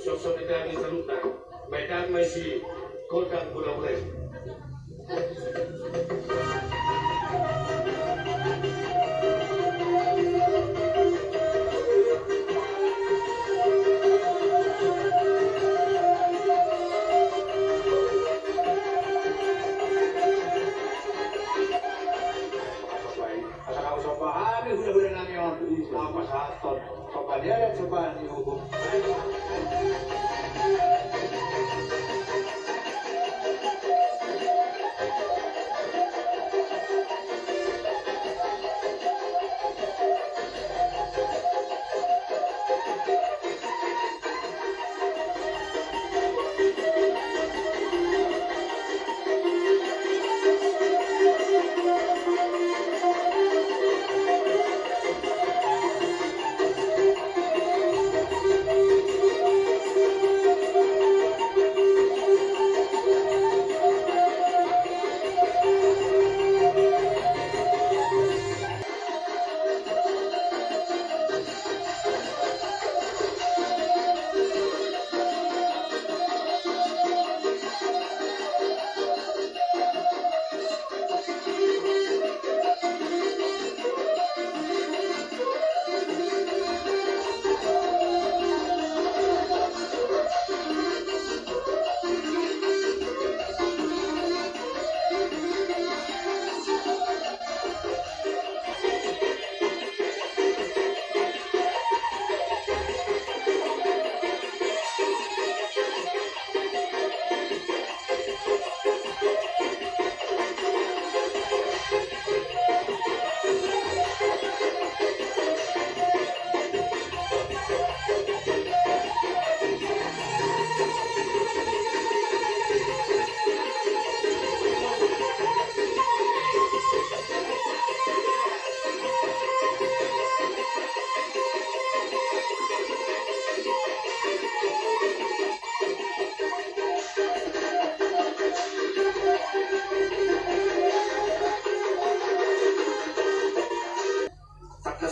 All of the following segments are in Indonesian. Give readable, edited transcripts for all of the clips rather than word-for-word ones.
Sosok negara salutna, Medan masih Gondang Batak.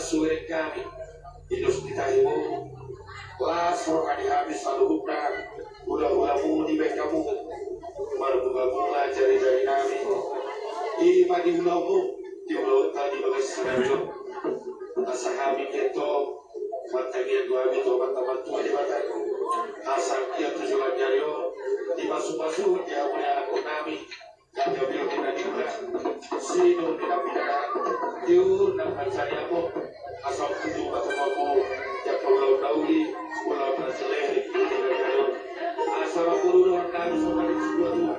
Suwe kami hidup kita ibu kelas rokani habis selalu hubna ulah-ulahmu di baik kamu marbuga-bunga jari-jari kami ima di ulahmu di ulah tadi bagai sinario asahami keto matagian dua itu teman-teman tua di batak asal dia tujuan jario di masuk-masuk dia punya anak kami dan dia bilang tidak diulah sinu tidak pidana diur dan mencari aku asal tujuh batu yang pulau Dauli, pulau Brasilei, asal pulau kami semua di dua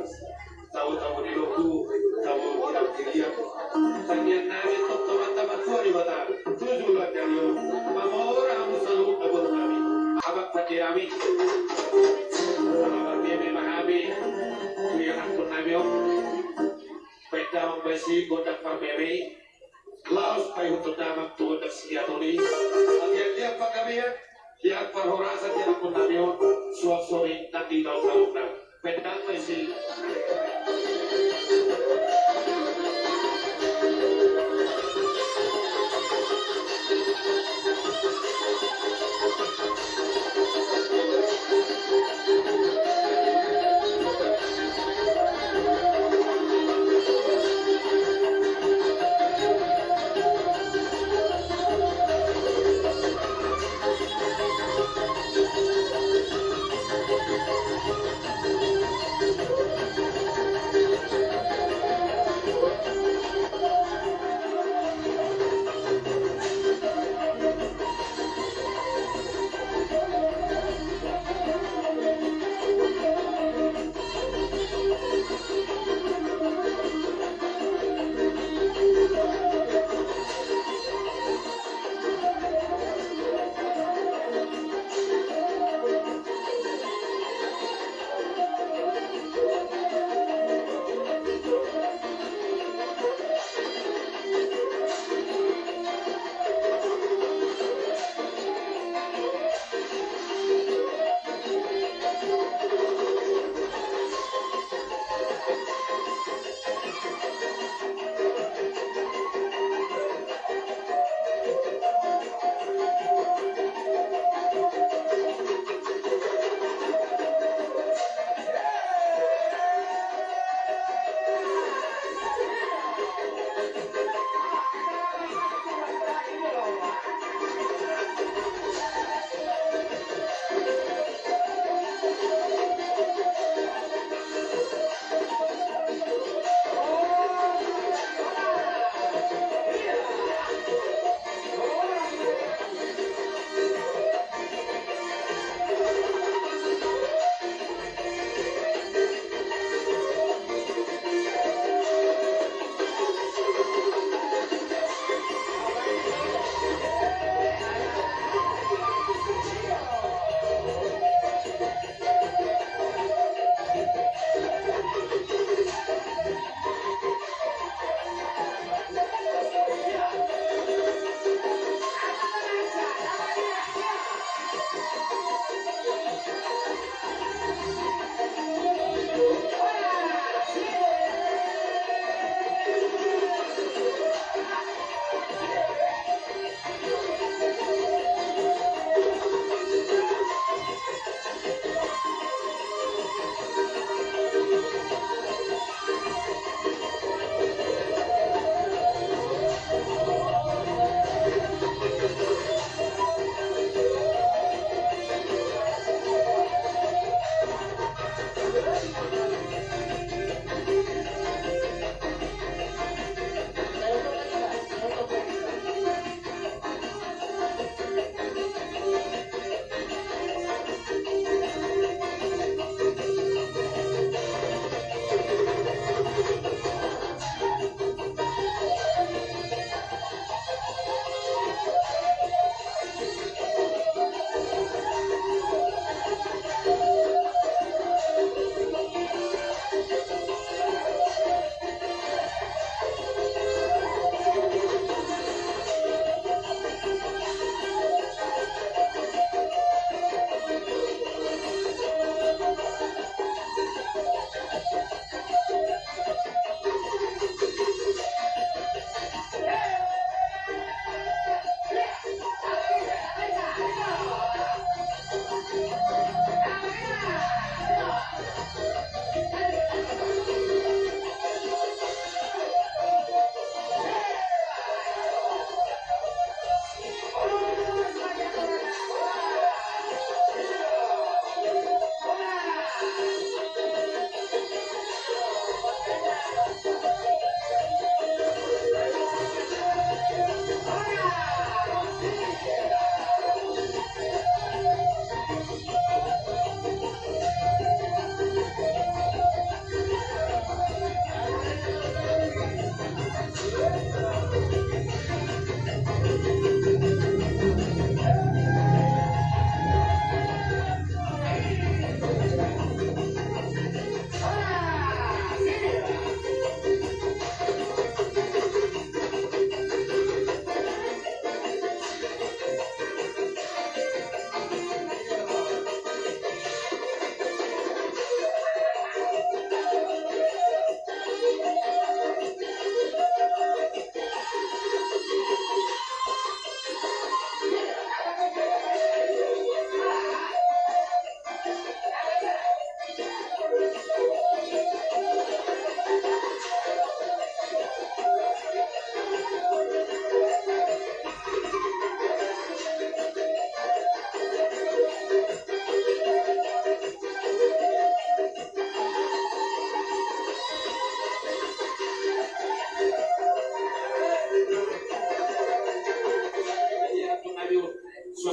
tahu-tahu di loku, tahu tidak dilihat. Tanya nami teman-teman tua di Batak, tujuh lah dari mama orang selalu abur kami, abang pakai kami, Marmeme Mahami, yang aku nami peta membesi Gondang Marmeme. Laos kayu terdapat tuan dan senjatoni. Akhirnya apa kami ya? Yang perhorasan yang pun namion suap-suami nanti tahu-tahu nak pendang masih.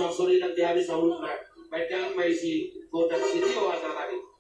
solang suri nanti habis sahurna. Baik jangan main si Gondang si Tio antara tadi.